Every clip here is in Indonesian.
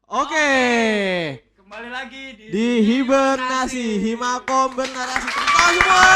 Oke. Kembali lagi Di hibernasi, Himakom bernarasi. Tepuk tangan semua.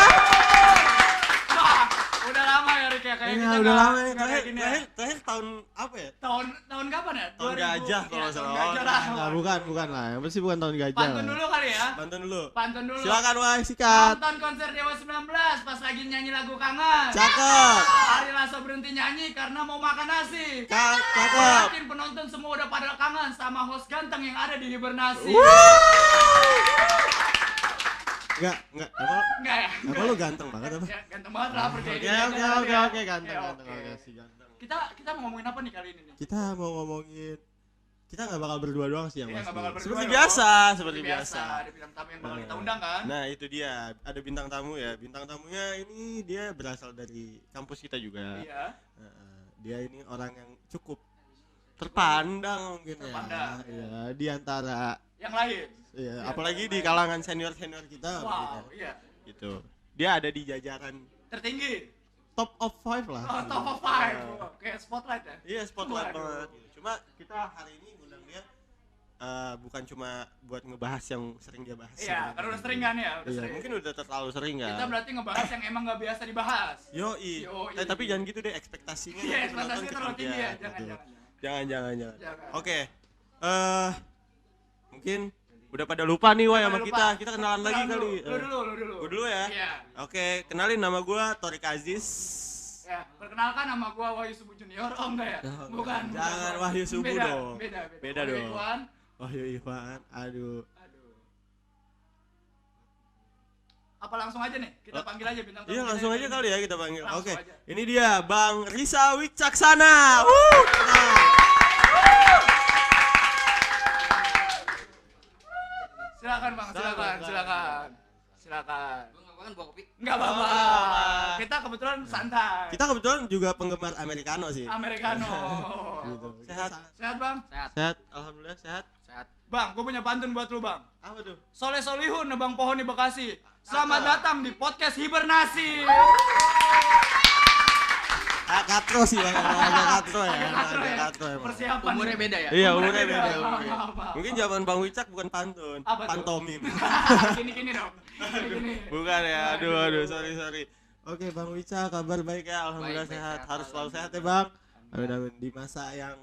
Wah, udah lama ya Rick ya kayak Iya, kita udah lama ya. nggak kayak gini ya. Terakhir tahun apa ya? Tahun kapan ya? Tahun 2000. gajah kalau Iya, nggak tahun salah. gajah lah. Nah, bukan lah. Yang pasti bukan tahun gajah. Pantun lah. dulu kali ya. Pantun dulu. Pantun dulu. Silakan Wai, sikat. Nonton konser Dewa 19 pas lagi nyanyi lagu Kangen. Cakep. Ari Lasso berhenti nyanyi karena mau makan nasi. Cakep. Yakin penonton semua udah pada kangen sama host ganteng yang ada di hibernasi. Enggak. Enggak ya? Emang lu ganteng banget apa? Ya, ganteng banget lah percaya Oke, diri aja oke, kali oke, ya. oke, ganteng, Ya, ganteng, oke. oke, si ganteng. Kita mau ngomongin apa nih kali ini nih? Kita mau ngomongin, kita nggak bakal berdua doang sih yang Iya, pasti. nggak bakal berdua Seperti dong. biasa, seperti biasa. Ada bintang tamu yang bakal kita undang kan? Nah itu dia, ada bintang tamu ya. Bintang tamunya ini dia berasal dari kampus kita juga. Iya. Dia ini orang yang cukup terpandang mungkin Terpandang. ya. Iya, di antara, Yang lain. iya, Iya, apalagi yang di lain. kalangan senior kita. Wow, mungkin iya. ya. Gitu. Dia ada di jajaran Tertinggi. top of 5 lah. Oh, top of 5. Kayak spotlight ya. Iya, spotlight Waduh. banget. Cuma kita hari ini ngundang dia bukan cuma buat ngebahas yang sering dia bahas. Iya, karena udah sering kan ya, udah Iya, sering. mungkin udah terlalu sering kan. Kita berarti ngebahas yang emang nggak biasa dibahas. Yoi. Yoi. Tapi jangan gitu deh ekspektasinya. Iya, nanti penonton ekspektasinya terlalu tinggi ya. ketinggian, gitu. Jangan. Jangan. Jangan. Oke. Mungkin udah pada lupa nih Wai sama Lupa. kita. Kita kenalan lagi Lu kali. dulu. Gue dulu ya. Iya. Oke, kenalin nama gue Torik Aziz. Ya, perkenalkan nama gua Wahyu Subuh Junior. Oh enggak ya? Oh, Bukan. jangan Wahyu Subuh Beda, dong. Beda Beda Wahyu dong. Ikhwan. Wahyu Ikhwan. Aduh. Apa langsung aja nih? Kita panggil aja bintang tamu. Iya, kita langsung ya, aja Bang. kali ya kita panggil. Langsung Oke. aja. Ini dia Bang Risa Wicaksana. Silakan Bang, silakan. Gua kan bawa kopi. Enggak apa-apa. apa-apa. Kita kebetulan santai. Kita kebetulan juga penggemar Americano sih. Americano. Gitu. Sehat. Sehat Bang? Sehat. Sehat. Alhamdulillah sehat. Sehat. Bang, gua punya pantun buat lu Bang. Apa tuh? Soleh Solihun nebang pohon di Bekasi. Selamat datang di podcast Hibernasi. Katro sih Bang. Agak katro ya. Agak katro ya. Agak katro emang. Persiapan. Umurnya beda ya? Iya, umurnya beda. Maaf. Mungkin zaman Bang Wicak bukan pantun, Apa tuh? pantomim. Gini dong. Gini. Bukan ya. Aduh, sorry. Oke, Bang Wicak, kabar baik ya? Alhamdulillah Baik, sehat. sehat, Harus selalu sehat ya, alhamdulillah. Bang. Amin di masa yang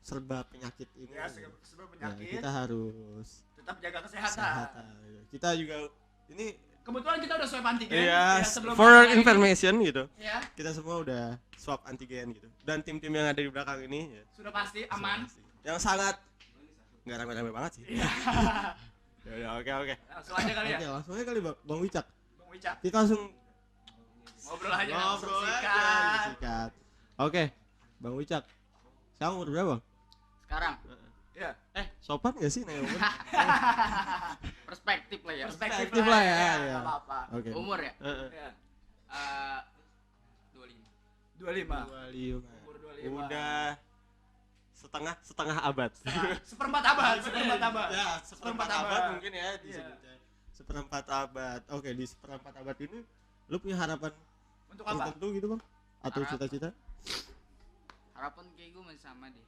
serba penyakit ini. Ya, sebelum Ya, penyakit kita harus tetap jaga kesehatan. sehat. Kita juga ini Kebetulan kita udah swab antigen iya, ya, sebelum for acara ini. information gitu. Ya, Kita semua udah swab antigen gitu. Dan tim-tim yang ada di belakang ini ya, sudah pasti aman. yang sangat nggak rame-rame banget sih. Iya. Ya udah, oke. Langsung aja kali ya. Oke, langsung aja kali Bang Wicak. Bang Wicak, Kita langsung ngobrol aja. ngobrol langsung aja, sikat. disikat. Oke, Bang Wicak. Sekarang umur berapa, Bang? Sekarang Iya. Sopan gak sih nanya umur? perspektif lah ya. Perspektif lah ya, ya. iya. Nggak apa-apa. Oke. Umur ya? Heeh. Ya. 25. 25. Umur 25. Udah setengah abad. Seperempat abad. Ya, seperempat abad mungkin ya Iya. disebutnya. Seperempat abad. Oke, di seperempat abad ini lu punya harapan Untuk apa? tertentu gitu, Bang? Atau Harap- cita-cita? Harapan kayak gue masih sama deh.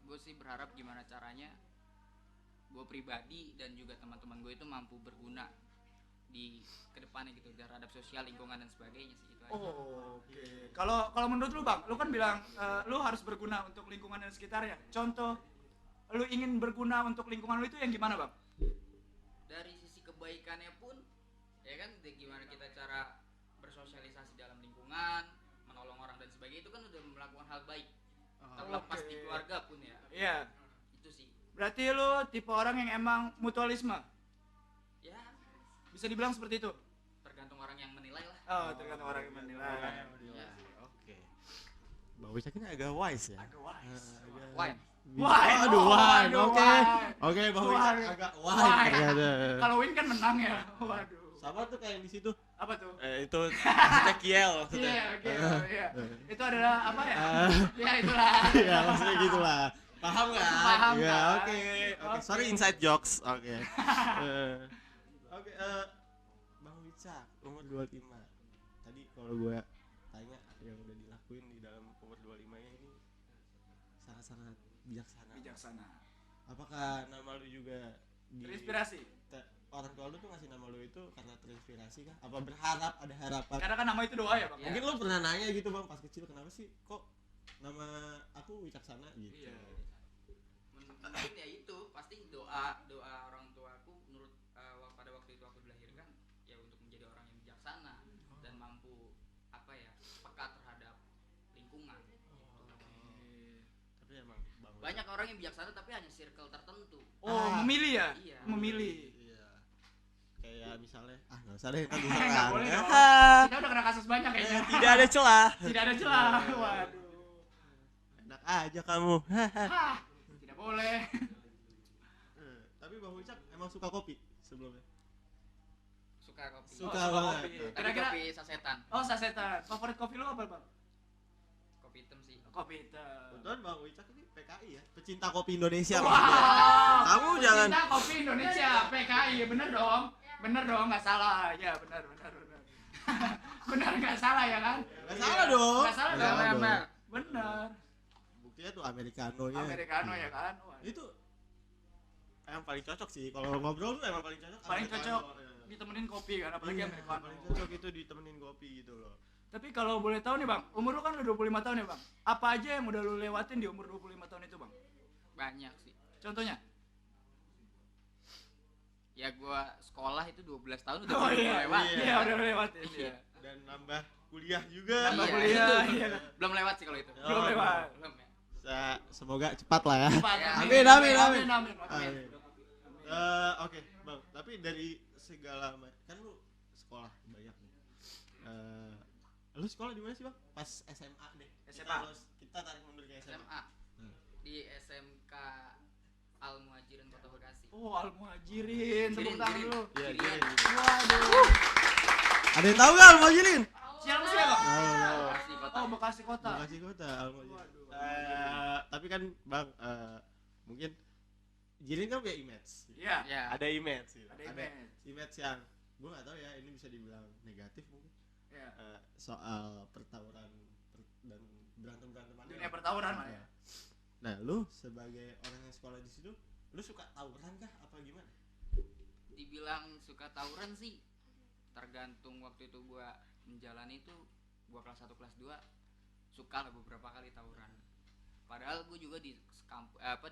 Gue sih berharap gimana caranya gue pribadi dan juga teman-teman gue itu mampu berguna di kedepannya gitu terhadap sosial, lingkungan dan sebagainya sih itu aja. Oh, oke. Kalau menurut lu Bang, lu kan bilang lu harus berguna untuk lingkungan dan sekitarnya. Contoh lu ingin berguna untuk lingkungan lu itu yang gimana, Bang? Dari sisi kebaikannya pun ya kan gimana kita cara bersosialisasi dalam lingkungan, menolong orang dan sebagainya itu kan udah melakukan hal baik. Terlepas oke. di keluarga pun ya. Iya. Itu sih. Berarti lu tipe orang yang emang mutualisme. Ya Bisa dibilang seperti itu. tergantung orang yang menilai lah. Oh, tergantung orang yang menilai. Ya. Oke. Bang Wicak ini agak wise ya. Agak wise. Wine. Wine. Aduh, wine. Aduh, Oke. wine. Oke, Bang Wicak Wine. agak Wine. wine ternyata. Kalau win kan menang ya. Waduh. Sama tuh kayak di situ. Apa tuh? Itu maksudnya Kiel maksudnya. Iya, oke. Iya. Itu adalah apa ya? Ya itulah. Ya maksudnya gitulah. Paham nggak? Paham, Ya, kan? oke. Oke. Sorry inside jokes. Oke. Oke, Bang Wicak umur 25. Tadi kalau gue tanya yang udah dilakuin di dalam umur 25 nya ini sangat-sangat Bijaksana. Apakah nama lu juga Terinspirasi. orang tua lu tuh ngasih nama lu itu karena terinspirasi kah? Apa berharap ada harapan? Karena kan nama itu doa ya, Bang. Iya. Mungkin lu pernah nanya gitu bang pas kecil, kenapa sih kok nama aku Wicaksana gitu? Iya. Mungkin ya itu pasti doa orang tua aku menurut pada waktu itu aku dilahirkan ya untuk menjadi orang yang bijaksana dan mampu apa ya peka terhadap lingkungan. Tapi emang bang Banyak orang yang bijaksana tapi hanya circle tertentu. Oh, memilih ya? Iya. Memilih. Iya. Kayak misalnya nggak usah deh kan Enggak boleh dong. Ah, Kita udah kena kasus banyak kayaknya. tidak ada celah. Tidak ada celah. Waduh. Enak aja kamu. Hah, tidak boleh. Tapi Bang Wicak emang suka kopi sebelumnya? Suka kopi. Suka suka banget. kopi. Tapi Kira-kira- kopi sasetan. Oh, sasetan. Favorit kopi lu apa, Bang? Kopi hitam sih. Kopi hitam. Kebetulan Bang Wicak ini PKI ya, pecinta kopi Indonesia. Wow. maksudnya. Kamu jangan Pecinta kopi Indonesia, PKI, bener dong. Bener dong, nggak salah. Ya, bener. Bener nggak salah ya kan? nggak salah dong. Nggak salah Nggak dong. salah Bener. Bener. Buktinya tuh Americano-nya. Americano ya kan? Wah, Itu yang paling cocok sih kalau ngobrol tuh emang paling cocok. Paling Americano. cocok ditemenin kopi kan, apalagi Iya, Americano. paling cocok itu ditemenin kopi gitu loh. Tapi kalau boleh tahu nih, Bang, umur lu kan udah 25 tahun ya, Bang. Apa aja yang udah lu lewatin di umur 25 tahun itu, Bang? Banyak sih. Contohnya? Ya gua sekolah itu 12 tahun udah Oh iya, lewat. iya, udah lewatin. Iya. Dan nambah kuliah juga. Nambah Iya. kuliah, iya. Belum lewat sih kalau itu. Belum lewat. Belum ya. Semoga cepat lah ya. Cepat. Ya, amin. Amin. Oke, Bang. Tapi dari segala kan lu sekolah banyak nih. Lu sekolah di mana sih, Bang? Pas SMA deh. SMA. Kita tarik mundur ke SMA. SMA. Di SMK Al Muhajirin Kota Bekasi. Oh, Al Muhajirin, tepuk tangan Jirin. lu. Iya, Jirian. Jirin. Waduh. Ada yang tahu nggak Al-Muhajirin? Siapa sih, Bang? Bekasi Kota. Oh, Bekasi Kota. Bekasi Kota, Al-Muhajirin. Waduh. Tapi kan, Bang, mungkin Jirin kan punya image. Iya. Ya. Ada image gitu. Ada image. Image yang gue nggak tahu ya, ini bisa dibilang negatif mungkin. Iya. Soal pertawuran dan berantem-beranteman. Dunia pertawuran lah ya. Nah, lu sebagai orang yang sekolah di situ, lu suka tawuran kah apa gimana? Dibilang suka tawuran sih tergantung waktu itu gua menjalani itu. Gua kelas 1 kelas 2 suka lah beberapa kali tawuran. Padahal gue juga di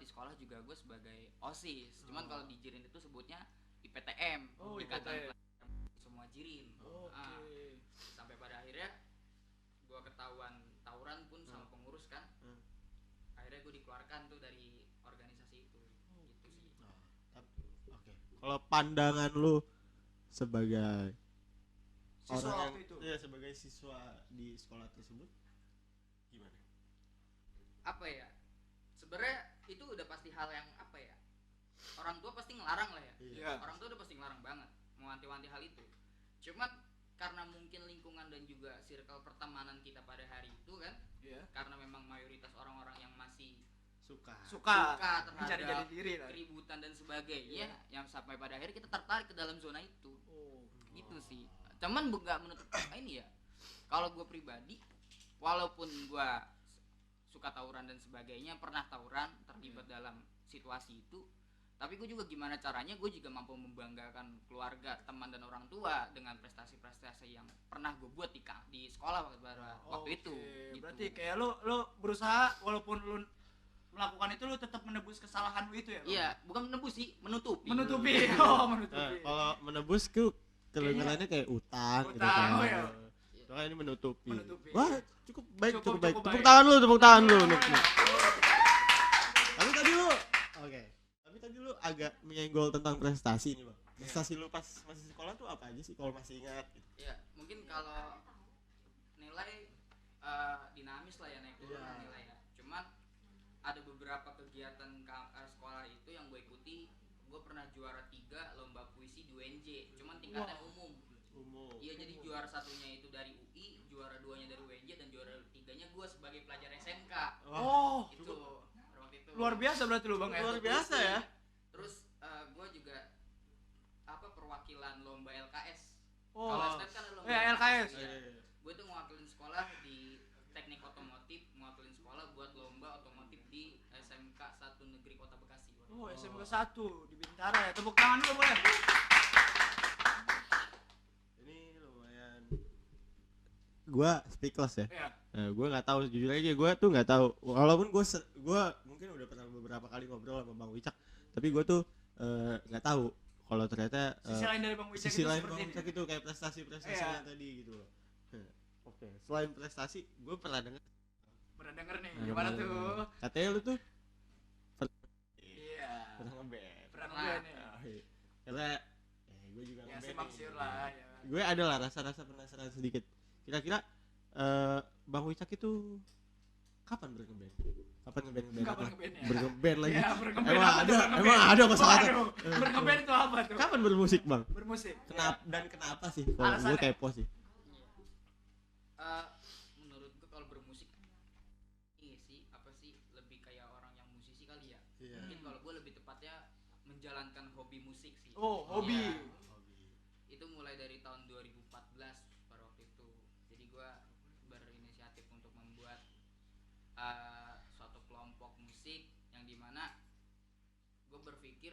sekolah juga gue sebagai OSIS. Cuman kalau di Jirin itu sebutnya IPTM. Oh, Ikatan IPTM. Semua Jirin. Oke. Sampai pada akhirnya gue ketahuan tawuran pun sama pengurus kan. Akhirnya gue dikeluarkan tuh dari organisasi itu. Gitu sih. Oke. Kalau pandangan lu sebagai Siswa orang yang waktu itu. iya, sebagai siswa di sekolah tersebut gimana? Apa ya? Sebenarnya itu udah pasti hal yang apa ya? Orang tua pasti ngelarang lah ya. Iya. Orang tua udah pasti ngelarang banget mewanti-wanti hal itu. Cuman karena mungkin lingkungan dan juga circle pertemanan kita pada hari itu kan, Iya. karena memang mayoritas orang-orang yang masih Suka. Suka terhadap mencari-cari diri lah. keributan dan sebagainya, yang sampai pada akhirnya kita tertarik ke dalam zona itu. Oh. Gitu sih. Cuman nggak menutup ini ya. Kalau gue pribadi, walaupun gue suka tawuran dan sebagainya, pernah tawuran, terlibat dalam situasi itu, tapi gue juga gimana caranya gue juga mampu membanggakan keluarga, teman dan orang tua dengan prestasi-prestasi yang pernah gue buat di sekolah waktu itu. Gitu. Berarti kayak lu berusaha walaupun lu melakukan itu lu tetap menebus kesalahan lu itu ya, Bang? Iya, bukan menebus sih, menutupi. Menutupi. Oh, menutupi. Kalau menebus ke kedengarannya kayak utang gitu Utang, kan. oh ya. Soalnya ini menutupi. Menutupi. Wah, cukup baik, Cukup cukup baik. baik. Tepuk tangan lu, tepuk tangan lu. Nik. Tapi tadi lu oke. Tapi tadi lu agak menyenggol tentang prestasi nih, Bang. Prestasi lu pas masih sekolah tuh apa aja sih kalau masih ingat gitu? Ya, mungkin kalau nilai dinamis lah ya, naik turun Iya. nilai ya. Cuman ada beberapa kegiatan sekolah itu yang gue ikuti. Gue pernah juara 3 lomba puisi di UNJ, cuman tingkatan umum. Iya, jadi juara satunya itu dari UI, juara 2-nya dari UNJ, dan juara 3-nya gue sebagai pelajar SMK. Oh, Itu waktu itu luar biasa berarti lu, Bang ya. Luar biasa ya. Terus gue juga perwakilan lomba LKS. Oh. Kalau STM kan ada lomba Ya, LKS. Iya. Gue tuh mewakilin sekolah di teknik otomotif, mewakilin sekolah buat lomba otomotif di SMK Negeri Kota Bekasi. Oh, SMK 1 di Bintara ya. Tepuk tangan dulu boleh. Ini lumayan. Gua speechless ya. Iya. Gue nggak tahu, jujur aja gue tuh nggak tahu. Walaupun gue mungkin udah pernah beberapa kali ngobrol sama Bang Wicak, tapi gue tuh nggak tahu kalau ternyata Sisi lain dari Bang Wicak sisi itu lain seperti Bang ini. Wicak itu kayak prestasinya Iya. tadi gitu loh. Oke. Selain prestasi, gue pernah dengar. Pernah denger nih, gimana tuh? Katanya lu tuh Iya. pernah ngeband. Pernah Nah. ngeband nih. Karena gue juga Ya ngeband simpang nih. siur lah ya. Gue ada lah rasa-rasa penasaran sedikit. Kira-kira Bang Wicak itu kapan berkeband? Kapan ngeband? Kapan ngeband ya? Berkeband lagi. Iya, berkeband Emang apa ada, tuh berkeband? emang ada masalah. Waduh, berkeband itu apa tuh? Kapan bermusik, Bang? Bermusik. Kenapa sih? Kalau gue Alasannya? kepo sih. Menurut gue kalau bermusik ini sih apa sih lebih kayak orang yang musisi kali ya. Iya. Mungkin kalau gue lebih tepatnya menjalankan hobi musik sih. Oh, hobi. Iya. Itu mulai dari tahun 2014 pada waktu itu. Jadi gue berinisiatif untuk membuat suatu kelompok musik yang dimana gue berpikir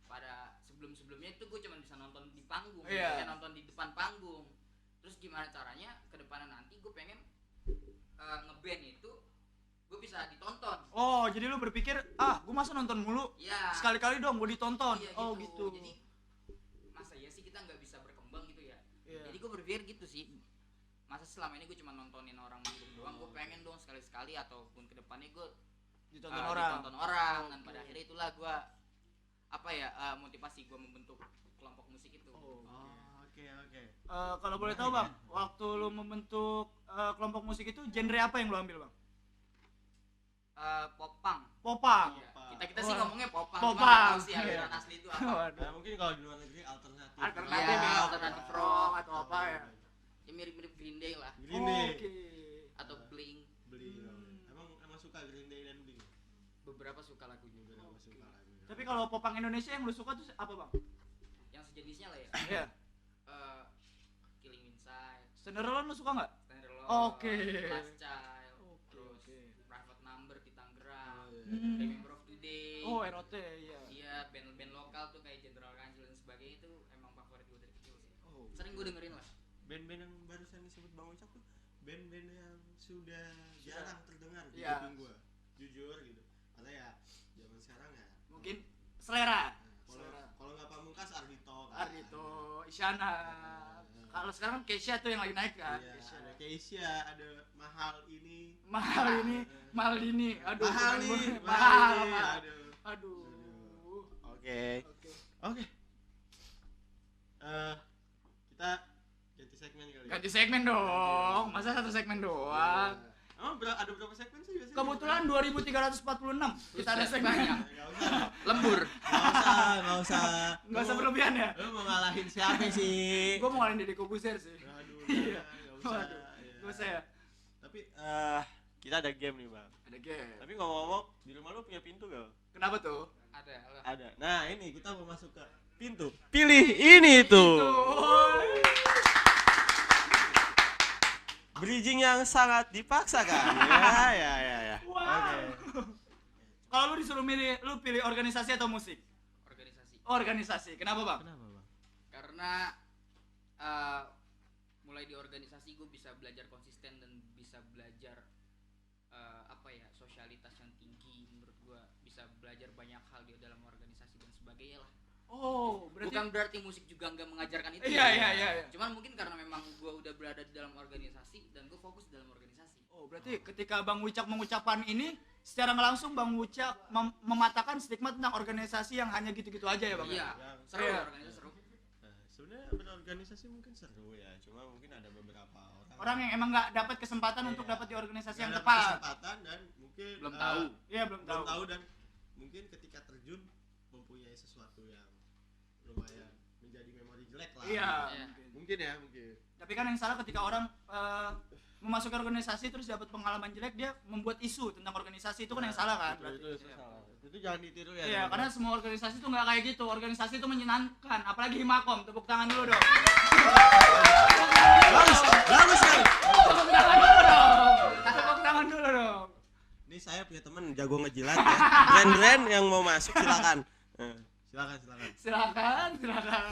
pada sebelumnya itu gue cuma bisa nonton di panggung, Iya. ya, nonton di depan panggung. Terus gimana caranya ke depannya nanti gue pengen ngeband itu gue bisa ditonton. Oh, jadi lu berpikir, gue masa nonton mulu? Ya. Sekali-kali dong gue ditonton. Iya, Oh, gitu. Jadi masa ya sih kita nggak bisa berkembang gitu ya. Iya. Jadi gue berpikir gitu sih. Masa selama ini gue cuma nontonin orang manggung doang, gue pengen dong sekali-sekali ataupun kedepannya gue ditonton orang. ditonton orang. Dan pada akhirnya itulah gue motivasi gue membentuk kelompok musik itu. Oh. Oke. Kalau boleh tahu Bang, waktu lu membentuk kelompok musik itu genre apa yang lu ambil Bang? Popang. Popang. Iya. Kita sih Wah. ngomongnya popang. Popang. Cuma nggak tahu sih Iya. aliran asli itu apa. Waduh. Mungkin kalau di luar negeri alternatif. Alternatif Iya, ya, alternatif rock atau apa ya? Ya mirip-mirip Green Day lah Green Day. Oke. atau Blink. Beli. Emang suka Green Day dan Blink? Beberapa suka lagunya. Beberapa suka lagunya. Tapi kalau popang Indonesia yang lu suka tuh apa Bang? Yang sejenisnya lah ya. Iya. Killing Inside, Senderolan lu suka nggak? Tenderloin, Oke. Last Child, Oke, terus oke. Private Number di Tangerang, Hmm. Remember of Today. Oh, ROT iya. Iya, band-band lokal tuh kayak General Ganjil dan sebagainya itu emang favorit gue dari kecil sih. Oh. Sering gue dengerin lah. Band-band yang barusan disebut Bang Wicak tuh band-band yang sudah jarang terdengar di Iya. kuping gua. Jujur gitu. Karena ya zaman sekarang ya. Mungkin selera. Kalau nggak Pamungkas Ardhito. kan. Ardhito, Isyana. Kalau sekarang Keisha tuh yang lagi naik kan? Iya, Keisha. ada Keisha, ada Mahal ini. Mahal ini, mahal ini. Aduh, Mahal bukan nih, gua. Mahal, mahal. Aduh. Aduh. Oke. Oke. Kita ganti segmen kali. Ganti segmen dong. Masa satu segmen doang? Emang ada berapa segmen sih biasanya? Kebetulan 2346. Kita ada segmen. Banyak. Enggak usah. Lembur. Enggak usah. Enggak usah berlebihan ya. Lu mau ngalahin siapa sih? Gue mau ngalahin Deddy Kobuzer sih. Aduh, Iya. enggak usah. Waduh. Iya. Gak usah ya. Tapi kita ada game nih, Bang. Ada game. Tapi ngomong-ngomong, di rumah lu punya pintu gak? Kenapa tuh? Ada lah. Ada. Nah, ini kita mau masuk ke pintu. Pilih ini tuh. Bridging yang sangat dipaksakan. Ya. Wow. Oke. Kalau lu disuruh milih, lu pilih organisasi atau musik? Organisasi. Organisasi. Kenapa bang? Kenapa, Bang? Karena mulai di organisasi gue bisa belajar konsisten dan bisa belajar sosialitas yang tinggi. Menurut gue bisa belajar banyak hal di dalam organisasi dan sebagainya lah. Oh, berarti. Bukan berarti musik juga nggak mengajarkan itu. Iya, ya. iya. Cuman mungkin karena memang gue udah berada di dalam organisasi dan gue fokus dalam organisasi. Oh, berarti ketika Bang Wicak mengucapkan ini, secara nggak langsung Bang Wicak mematahkan stigma tentang organisasi yang hanya gitu-gitu aja ya bang? Iya, Yang- seru Iya. organisasi seru. Nah, sebenarnya berorganisasi mungkin seru ya, cuma mungkin ada beberapa Orang yang emang nggak dapat kesempatan Iya. untuk dapat di organisasi yang nggak ada tepat. kesempatan dan mungkin Belum tahu. Iya, belum tahu. dan mungkin ketika terjun mempunyai sesuatu yang lumayan menjadi memori jelek lah. Iya. Iya. Mungkin ya, mungkin. Tapi kan yang salah ketika orang memasuki organisasi terus dapat pengalaman jelek, dia membuat isu tentang organisasi, itu kan yang salah kan? Itu berarti? salah. Itu jangan ditiru ya. Iya, teman-teman. karena semua organisasi itu nggak kayak gitu. Organisasi itu menyenangkan, apalagi Himakom. Tepuk tangan dulu dong. bagus sekali. Tepuk tangan dulu dong. Tepuk tangan dulu dong. Ini saya punya temen jago ngejilat ya. Brand-brand yang mau masuk silakan. Silakan. Silakan.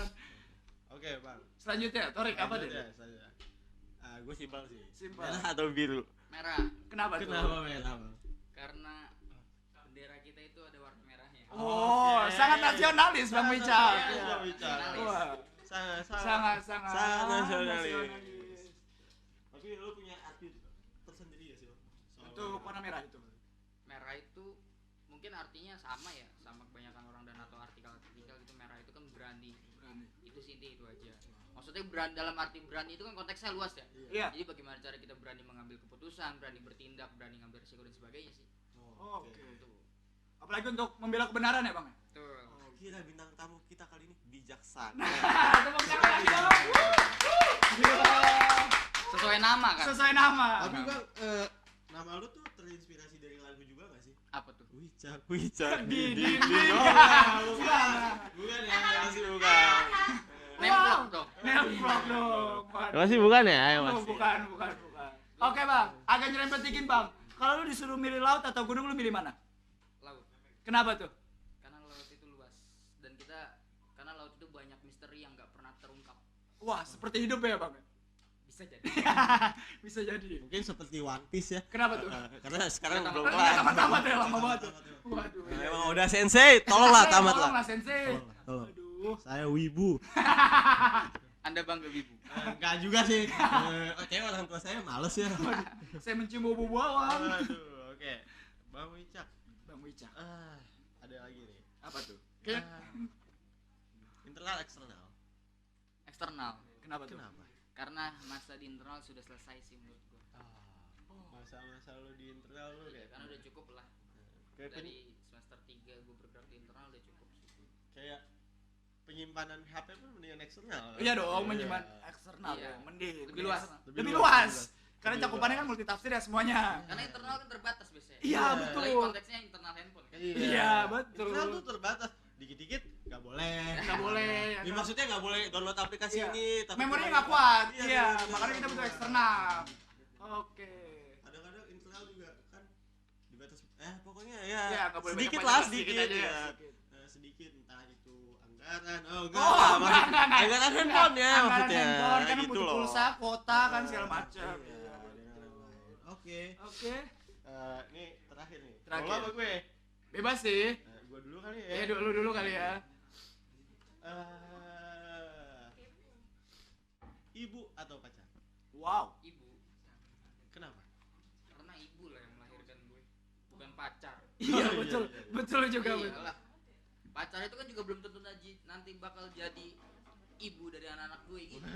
Oke, Bang. Selanjutnya, Torik apa deh? Selanjutnya. Gue simpel sih. Simpel. Merah atau biru? Merah. Kenapa tuh? Kenapa merah, Bang? Karena bendera kita itu ada warna merahnya. Oh, Oke. sangat nasionalis Bang Wicak. Nasionalis, Iya. Bang Wicak. Wah, Sangat sangat nasionalis. Tapi lu punya arti tersendiri ya sih, Bang? Untuk warna merah itu. Merah itu mungkin artinya sama ya, sama kebanyakan orang dan atau artikel-artikel gitu. Merah itu kan berani. Itu sih inti itu aja. Maksudnya berani dalam arti berani itu kan konteksnya luas ya. Iya. Jadi bagaimana cara kita berani mengambil keputusan, berani bertindak, berani ngambil risiko dan sebagainya sih. Oke. Apalagi untuk membela kebenaran ya, Bang? Betul. Kira bintang tamu kita kali ini bijaksana. Tepuk tangan lagi dong. Gila. Sesuai nama kan? Sesuai nama. Tapi Bang, nama lu tuh terinspirasi dari lagu juga gak sih? Apa tuh? Wicak. Di. Bukan ya, masih bukan. Nemplok dong. Nemplok dong. Waduh. Masih bukan ya? Ayo Oh, bukan. Oke, Bang. Agak nyerempet dikit, Bang. Kalau lu disuruh milih laut atau gunung, lu milih mana? Laut. Kenapa tuh? Karena laut itu luas dan karena laut itu banyak misteri yang nggak pernah terungkap. Wah, seperti hidup ya, Bang? Bisa jadi. Bisa jadi. Mungkin seperti One Piece ya. Kenapa tuh? Karena sekarang Tamat. belum Nggak kelar. tamat-tamat ya, lama banget tuh. Waduh. Emang udah sensei, tolonglah tamat lah. Tolonglah, Sensei. Tolong. Aduh. Saya wibu. Anda bangga wibu. Enggak juga sih. Kayaknya orang tua saya males ya. Saya mencium bau bawang. Aduh, oke. Bang Wicak. Bang Wicak. Ada lagi nih. Apa tuh? Kayak Internal eksternal. Eksternal. kenapa tuh? Kenapa? Karena masa di internal sudah selesai sih menurut gua. Masa-masa lu di internal lu kayak Karena udah cukup lah. kayak Dari semester 3 gua bergerak di internal udah cukup sih. kayak penyimpanan HP pun mendingan eksternal. Iya dong, menyimpan eksternal Iya. dong, mending. Lebih luas. Lebih luas. Karena Lebih cakupannya kan luas. multitafsir ya semuanya. Karena internal kan terbatas biasanya. Iya, betul. Apalagi konteksnya internal handphone kan. Iya, betul. Internal tuh terbatas. Dikit-dikit nggak boleh. Nggak boleh. Ini maksudnya nggak boleh download aplikasi Iya. ini. Tapi Memorinya cuma- nggak kuat. Iya, Iya, betul. makanya kita butuh eksternal. Oke. Kadang-kadang internal juga kan dibatas. Pokoknya ya. Iya, nggak boleh sedikit banyak-banyak, lah, sedikit sedikit aja ya, ya. sedikit. Sedikit entah itu anggaran. Oh, Oh, enggak. enggak. Anggaran handphone ya Anggaran maksudnya. handphone, kan Gitu butuh loh. pulsa, kuota kan segala macam. Iya, dengan lain-lain. Oke. Oke. Ini terakhir nih. Terakhir. Kalau apa gue? Bebas sih. Gue dulu kali ya. Ya dulu kali ya. Ibu atau pacar? Wow. Ibu. Kenapa? Karena ibu lah yang melahirkan gue. Bukan pacar. Iya, betul. Betul juga, betul. Iyalah. Pacar itu kan juga belum tentu nanti bakal jadi ibu dari anak-anak gue gitu.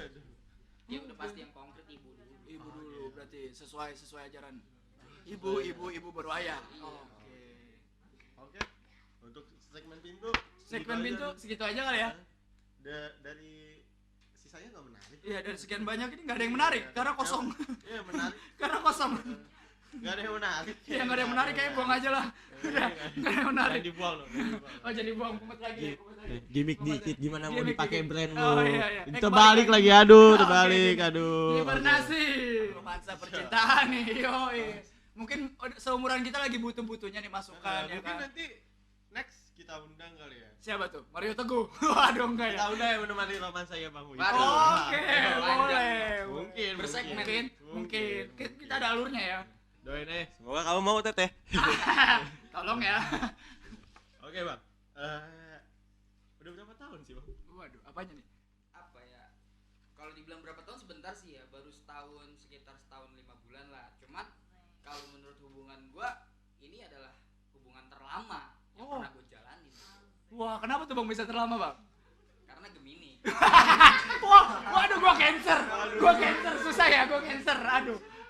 Ya udah pasti yang konkret ibu dulu. Ibu dulu berarti sesuai ajaran. Ibu baru ayah. Oke. Oke. Untuk segmen pintu. Segmen segitu pintu aja. segitu aja kali ya. Dari sisanya nggak menarik. Iya, dari sekian banyak ini nggak ada yang menarik karena kosong. Iya menarik. Karena kosong. Nggak ada yang menarik. Iya, nggak ada yang menarik, kayak buang aja lah. Udah, nggak ada yang menarik. Jangan dibuang loh. Oh, jadi buang kumet lagi. Gimik dikit gimana mau Gimik dipakai dikit. brand Oh, lu. iya, iya. Terbalik Kembali lagi aduh, Oke, terbalik gini. aduh. Hibernasi. Romansa percintaan nih, yoi. Mungkin seumuran kita lagi butuh-butuhnya nih masukan ya Mungkin kan. nanti next kita undang kali ya. Siapa tuh? Mario Teguh. Waduh, enggak ya. Kita undang yang menemani romansa ya Bang Wi. Waduh. Oke, Panjang. boleh. Mungkin Bersegmen. Mungkin. Kita ada alurnya ya. Doain semoga kamu mau Teteh. Tolong ya. Oke Bang. Udah berapa tahun sih Bang? Waduh, apanya nih? Apa ya? Kalau dibilang berapa tahun sebentar sih ya, baru sekitar setahun 5 bulan lah. Cuman kalau menurut hubungan gua ini adalah hubungan terlama yang Oh. pernah gua jalanin. Wah, kenapa tuh Bang bisa terlama, Bang? Karena Gemini. Waduh, gua cancer, susah ya, gua cancer.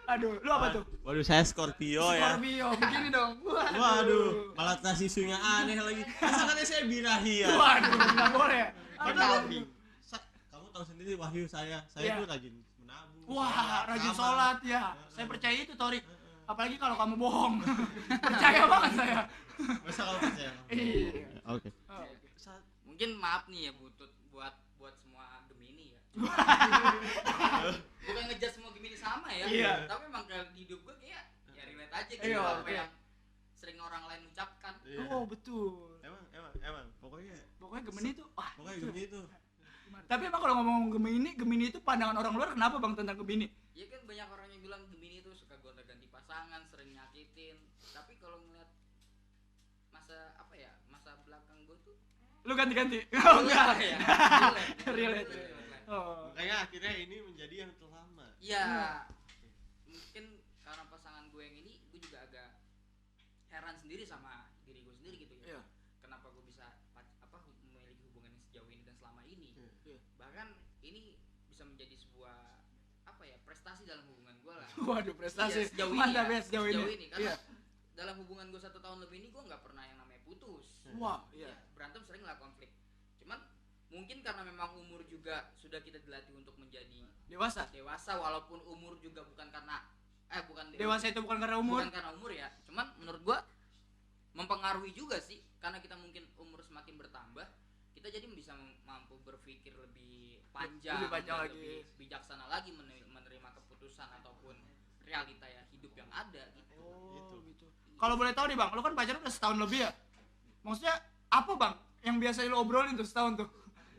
Aduh, lu apa tuh? Waduh saya Scorpio ya. Scorpio, begini dong. Waduh, malah transisinya aneh lagi. Masalahnya saya birahi ya. Waduh, nggak boleh. Kan Apa kambing. Kamu tahu sendiri Wahyu saya Iya. tuh rajin menabung. Wah, sholat, rajin amal. sholat ya. Saya percaya itu, Torik. Apalagi kalau kamu bohong. Percaya banget saya. Masa kamu percaya? Iya. Oke. Mungkin maaf nih ya buat semua Gemini ya. Bukan ngejudge semua Gemini sama ya. Iya. Tapi emang kalau di hidup gue kayak ya relate aja gitu. Iya, Apa iya. yang Iya. Oh betul. Emang Pokoknya Gemini tuh pokoknya itu. Gemini itu Tapi emang kalau ngomong Gemini itu pandangan orang luar kenapa bang tentang Gemini? Ya kan banyak orang yang bilang Gemini itu suka gonta-ganti pasangan, sering nyakitin. Tapi kalau ngeliat masa belakang gue tuh Lu ganti-ganti? Oh enggak. ya. Relate. Oh. makanya akhirnya ini menjadi yang terlama. Iya. Mungkin karena pasangan gue yang ini, gue juga agak heran sendiri sama diri gue sendiri gitu ya. Iya. Kenapa gue bisa memiliki hubungan yang sejauh ini dan selama ini. Iya. Bahkan ini bisa menjadi sebuah prestasi dalam hubungan gue lah. Waduh, prestasi. Iya, sejauh Mantap ini ya sejauh ini. Karena Iya. dalam hubungan gue 1 tahun lebih ini gue nggak pernah yang namanya putus. Wah, iya. Ya, berantem sering lah, konflik. Cuman mungkin karena memang umur juga sudah kita dilatih untuk menjadi Dewasa. walaupun umur juga bukan karena Dewasa itu bukan karena umur. bukan karena umur ya. Cuman menurut gua mempengaruhi juga sih, karena kita mungkin umur semakin bertambah, kita jadi bisa mampu berpikir lebih panjang, Lebih panjang dan lagi. lebih bijaksana lagi menerima keputusan ataupun realita ya hidup yang ada gitu. Oh, gitu. Kalau boleh tahu nih bang, lu kan pacaran udah setahun lebih ya. Maksudnya apa bang yang biasa lu obrolin tuh setahun tuh?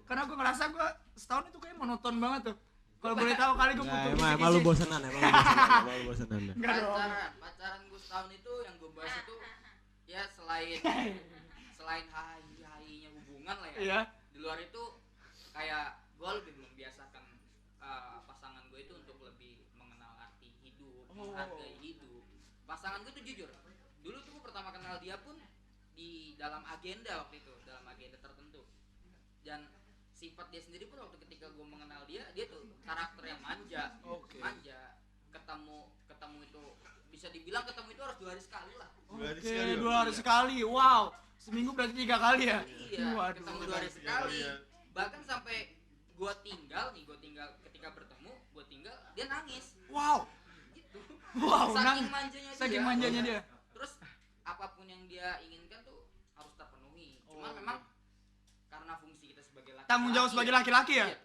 Karena gue ngerasa gue setahun itu kayak monoton banget tuh. Kalau boleh tahu kali gue butuh Emang lu bosenan. Enggak dong. Pacaran gue setahun itu yang gue bahas itu ya selain hai-hainya hubungan lah ya. Iya. Di luar itu kayak gue lebih membiasakan pasangan gue itu untuk lebih mengenal arti hidup, menghargai hidup. Pasangan gue tuh jujur, dulu tuh gue pertama kenal dia pun di dalam agenda waktu itu, dalam agenda tertentu. Dan sifat dia sendiri pun waktu ketika gue mengenal dia tuh karakter yang manja. Oke. Manja. Ketemu itu bisa dibilang ketemu itu harus 2 hari sekali lah. Oke, 2 hari sekali. Wow. Seminggu berarti 3 kali ya? Iya, Waduh. ketemu 2 hari sekali. Bahkan sampai gue tinggal ketika bertemu, dia nangis. Wow. Gitu. Wow, Saking manjanya manjanya dia. Terus apapun yang dia inginkan tuh harus terpenuhi. Cuma Oh. memang karena fungsi kita sebagai laki-laki. Tanggung jawab sebagai laki-laki ya? Iya.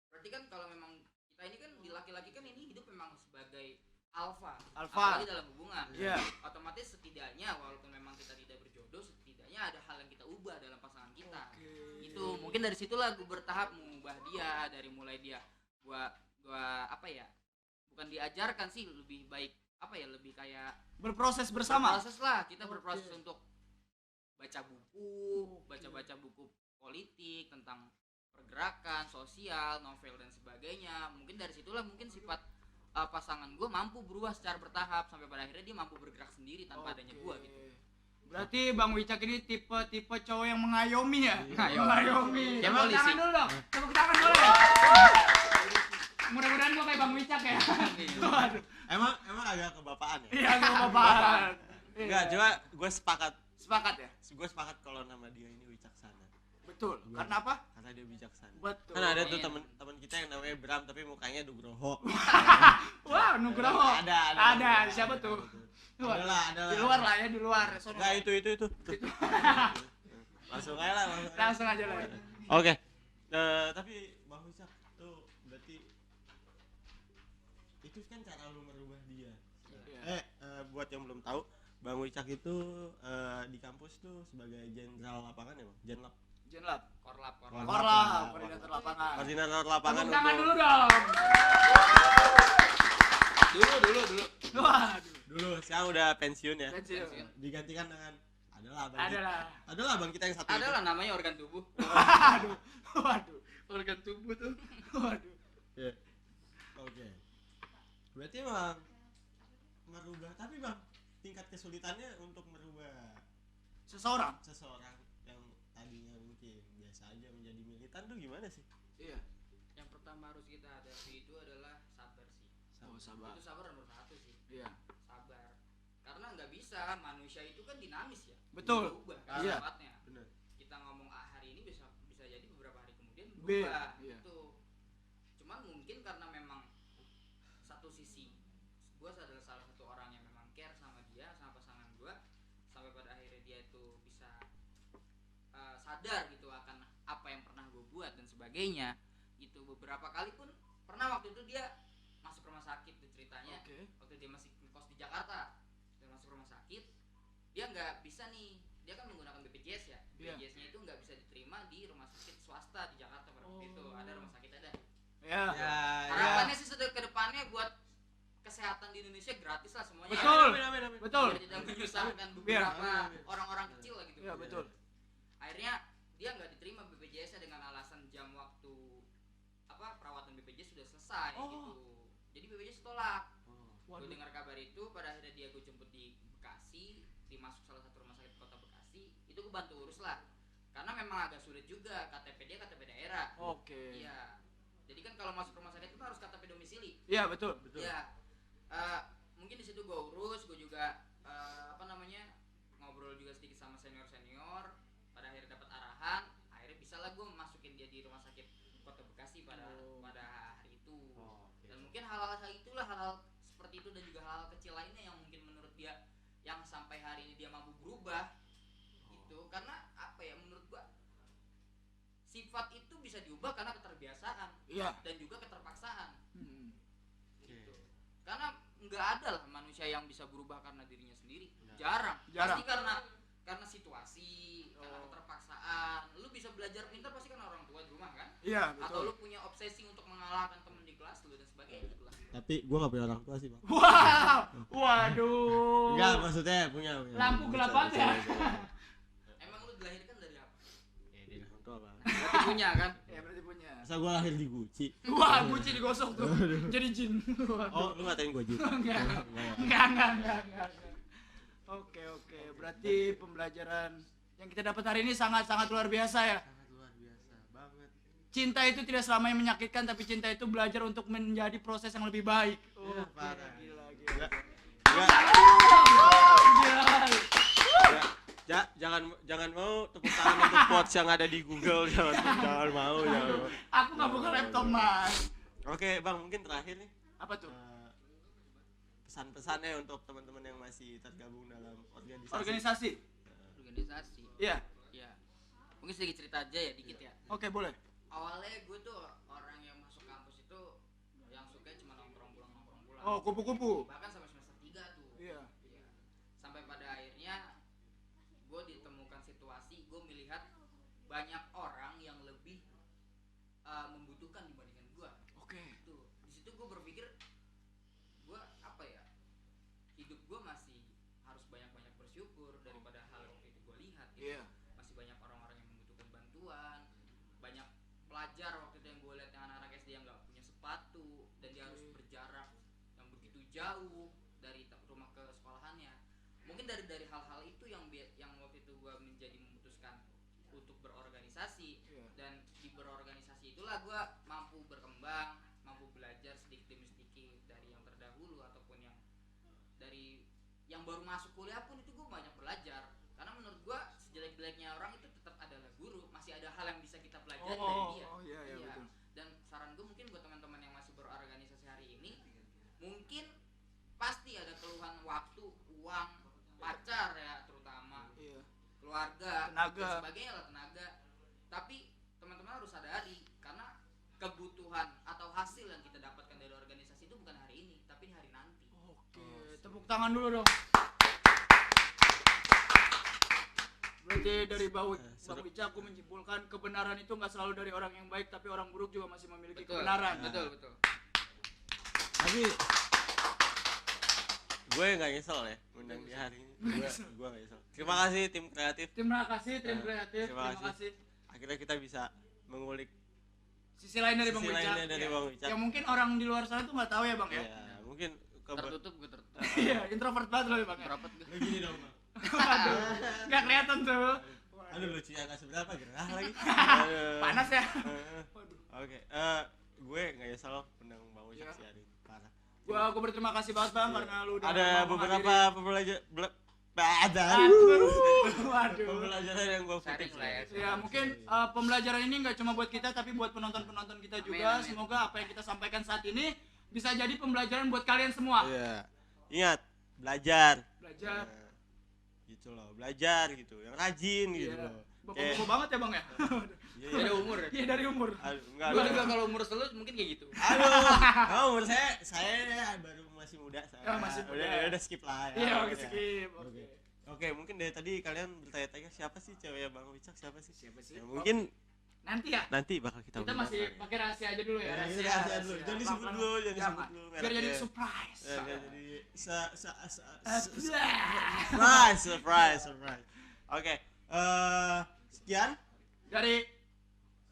Berarti kan kalau memang kita ini kan di laki-laki kan ini hidup memang sebagai alfa. Apalagi dalam hubungan. Iya. Otomatis setidaknya walaupun memang kita tidak berjodoh, setidaknya ada hal yang kita ubah dalam pasangan kita. Oke. Itu mungkin dari situlah gue bertahap mengubah dia, dari mulai dia gua bukan diajarkan sih, lebih baik lebih kayak Berproses bersama. berproses lah, kita Oke. berproses untuk baca buku, baca buku politik tentang pergerakan sosial, novel dan sebagainya. Mungkin dari situlah mungkin sifat pasangan gue mampu berubah secara bertahap sampai pada akhirnya dia mampu bergerak sendiri tanpa adanya gue gitu. Berarti Bang Wicak ini tipe cowok yang mengayomi ya? Mengayomi. Kayak Tepuk polisi. tangan dulu dong. Tepuk tangan boleh. Mudah-mudahan gua kayak Bang Wicak ya. Waduh. Emang agak kebapaan ya? Iya, gak apa-apa. Enggak, cuma gue sepakat Sepakat ya? kalau nama dia ini Wicaksana. Betul. Karena apa? Karena dia bijaksana. Betul. Kan ada tuh Iya. teman kita yang namanya Bram tapi mukanya Nugroho. Wah, Nugroho. Ada. Siapa tuh? Adalah. Di luar lah ya, di luar. Enggak, itu. Langsung aja lah. Langsung aja lah. Oke. Tapi Bang Wicak tuh berarti itu kan cara lu merubah dia. Iya. Buat yang belum tahu, Bang Wicak itu di kampus tuh sebagai jenderal lapangan ya, Bang? Jenlap. Korlap. Korlap, koordinator lapangan. Koordinator lapangan. Tepuk tangan untuk- dulu dong. Dulu. Waduh. Dulu, sekarang udah pensiun ya. Pensiun. Digantikan dengan adalah bang kita yang satu itu. Adalah namanya organ tubuh. Waduh. Organ tubuh tuh. Waduh. Iya. Oke. Berarti Bang merubah, tapi Bang tingkat kesulitannya untuk merubah Seseorang. yang tadinya mungkin biasa aja menjadi militan tuh gimana sih? Iya. Yang pertama harus kita hadapi itu adalah sabar sih. Oh, sabar. Itu sabar nomor 1 sih. Iya. Sabar. Karena nggak bisa, manusia itu kan dinamis ya. Betul. Berubah Iya. sifatnya. Benar. Kita ngomong hari ini bisa jadi beberapa hari kemudian B. berubah. Iya. Itu. Cuman mungkin karena memang satu sisi gue adalah salah satu orang yang memang care sama dia, sama pasangan gue, sampai pada akhirnya dia itu bisa sadar gitu akan apa yang pernah gue buat dan sebagainya. Itu beberapa kali pun pernah waktu itu dia masuk rumah sakit tuh ceritanya. Oke. Waktu dia masih kos di Jakarta, dia masuk rumah sakit, dia nggak bisa nih, dia kan menggunakan BPJS ya. Iya. BPJS-nya itu nggak bisa diterima di rumah sakit swasta di Jakarta pada waktu itu. Ada rumah sakit ada. Ya. Ya, Harapannya sih ke depannya buat kesehatan di Indonesia gratis lah semuanya. Betul. Amin. Betul. Biar tidak menyusahkan Biar. beberapa orang-orang kecil lah gitu. Iya, betul. Akhirnya dia nggak diterima BPJS-nya dengan alasan jam waktu perawatan BPJS sudah selesai gitu. Jadi BPJS tolak. Gue dengar kabar itu, pada akhirnya gue jemput di Bekasi, dimasuk salah satu rumah sakit kota Bekasi. Itu gue bantu urus lah. Karena memang agak sulit juga, KTP dia KTP daerah. Oke. Iya. Jadi kan kalau masuk rumah sakit itu harus KTP domisili. Iya, betul. Iya. Mungkin di situ gue urus, gue juga ngobrol juga sedikit sama senior. Pada akhirnya dapat arahan, akhirnya bisa lah gue masukin dia di rumah sakit kota Bekasi pada hari itu. Dan mungkin hal-hal itulah, hal-hal seperti itu dan juga hal-hal kecil lainnya yang mungkin menurut dia yang sampai hari ini dia mampu berubah gitu. Karena apa ya, menurut gua sifat itu bisa diubah karena keterbiasaan dan juga keterpaksaan gitu. Karena nggak ada lah manusia yang bisa berubah karena dirinya sendiri. Jarang. Pasti karena situasi, karena keterpaksaan. Lu bisa belajar pintar pasti karena orang tua di rumah kan? Iya, betul. Atau lu punya obsesi untuk mengalahkan temen di kelas lu dan sebagainya gitu lah. Tapi gue gak punya orang tua sih bang. Wow. Waduh. Enggak, maksudnya punya. Lampu gelap banget ya. Emang lu dilahirkan dari apa? Dari orang tua bang. Berarti punya kan? Ya, berarti punya. Masa gue lahir di Gucci? Wah, Gucci digosok tuh. Jadi jin. Oh, lu ngatain gue Jin? Enggak. Oke. Berarti pembelajaran yang kita dapat hari ini sangat-sangat luar biasa ya. Sangat luar biasa banget. Cinta itu tidak selamanya menyakitkan, tapi cinta itu belajar untuk menjadi proses yang lebih baik. Iya, parah. Gila. Enggak. Jangan mau tepuk tangan untuk quotes yang ada di Google. Jangan mau. Aku nggak buka laptop, Mas. Oke, Bang, mungkin terakhir nih. Apa tuh? Pesan-pesannya untuk teman-teman yang masih tergabung dalam organisasi. Organisasi. Iya. Iya. Mungkin sedikit cerita aja ya, dikit ya. Oke, boleh. Awalnya gue tuh orang yang masuk kampus itu yang suka cuma nongkrong pulang. Oh, kupu-kupu. Bahkan sampai semester 3 tuh. Iya. Sampai pada akhirnya gue ditemukan situasi, gue melihat banyak orang yang lebih membutuhkan dibandingkan gue. Oke. Tuh, di situ gue berpikir gue hidup gue masih harus banyak-banyak bersyukur daripada hal waktu itu gue lihat gitu. Iya. Masih banyak orang-orang yang membutuhkan bantuan, banyak pelajar waktu itu yang gue lihat yang anak-anak SD yang nggak punya sepatu dan dia harus berjarak yang begitu jauh dari rumah ke sekolahannya. Mungkin dari hal-hal itu yang waktu itu gue menjadi memutuskan untuk berorganisasi. Iya. Dan di berorganisasi itulah gue mampu berkembang, mampu belajar sedikit demi sedikit dari yang terdahulu ataupun yang dari yang baru masuk kuliah pun itu gue banyak belajar. Karena menurut gue sejelek-jeleknya orang itu tetap adalah guru, masih ada hal yang bisa kita pelajari dari dia. Iya, betul. Dan saran gue mungkin buat teman-teman yang masih berorganisasi hari ini, mungkin pasti ada keluhan waktu, uang, pacar ya terutama, Iya. keluarga, Tenaga. dan sebagainya lah, tenaga. Tapi teman-teman harus sadari karena kebutuhan atau hasil yang kita dapatkan dari organisasi itu bukan hari ini, tapi hari nanti. Oke, tepuk tangan dulu dong. Berarti dari Bang Wicca aku menyimpulkan kebenaran itu nggak selalu dari orang yang baik, tapi orang buruk juga masih memiliki kebenaran. Betul. Tapi gue nggak nyesel ya undang dia hari ini. Gue nggak nyesel. Terima kasih tim kreatif. Terima kasih tim kreatif. Terima kasih. Akhirnya kita bisa mengulik Sisi lain dari Bang sisi Wicca. lainnya dari Bang Wicca. Yang mungkin orang di luar sana tuh nggak tahu ya Bang ya. Iya, mungkin Tertutup. Iya, introvert banget loh ya Bang ya. Rapat Lu gini dong, Bang. Waduh, nggak kelihatan tuh. Aduh, lucunya nggak seberapa, gerah lagi. Panas ya. Waduh. Oke, gue nggak nyesel undang Bang Wicca sih hari ini. Parah. Aku berterima kasih banget Bang karena lu udah ada mau beberapa pembelajaran yang gue sharing petik lah ya. Ya mungkin pembelajaran ini nggak cuma buat kita tapi buat penonton-penonton kita juga. Amin. Semoga apa yang kita sampaikan saat ini bisa jadi pembelajaran buat kalian semua. Iya. Ingat, belajar. Belajar. Gitu loh, belajar gitu. Yang rajin gitu Iya. loh. Bapak-bapak banget ya Bang ya. Dari umur ya. Iya dari umur. Enggak. Gue juga kalau umur selalu mungkin kayak gitu. Aduh, umur saya baru masih muda. Ya, masih muda. Udah skip lah ya. Iya, oke skip. Oke. Oke, mungkin dari tadi kalian bertanya-tanya siapa sih cewek Bang Wicak, siapa sih? Siapa sih? Ya, mungkin Nanti ya. nanti bakal kita Kita undang masih kali. pakai rahasia aja dulu ya. Ya, rahasia, ini rahasia rahasia. dulu. Jangan disebut dulu, jangan disebut Jangan. dulu. Biar jadi mereknya. surprise. Ya, biar jadi Surprise. surprise. Oke, sekian Dari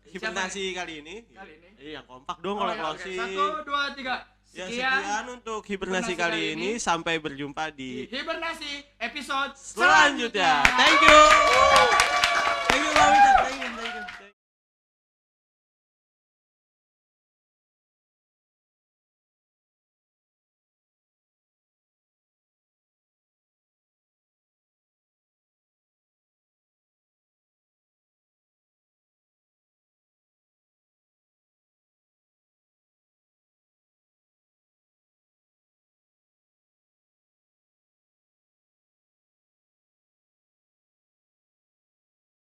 hipnasi kali ini. Kali ini. Iya, yang kompak dong Oh, kalau ya, oke. closing. 1, 2, 3. Ya, Sekian sekian untuk hibernasi kali ini. Sampai berjumpa di di hibernasi episode selanjutnya. Thank you. Thank you Bang Wicak. Thank you.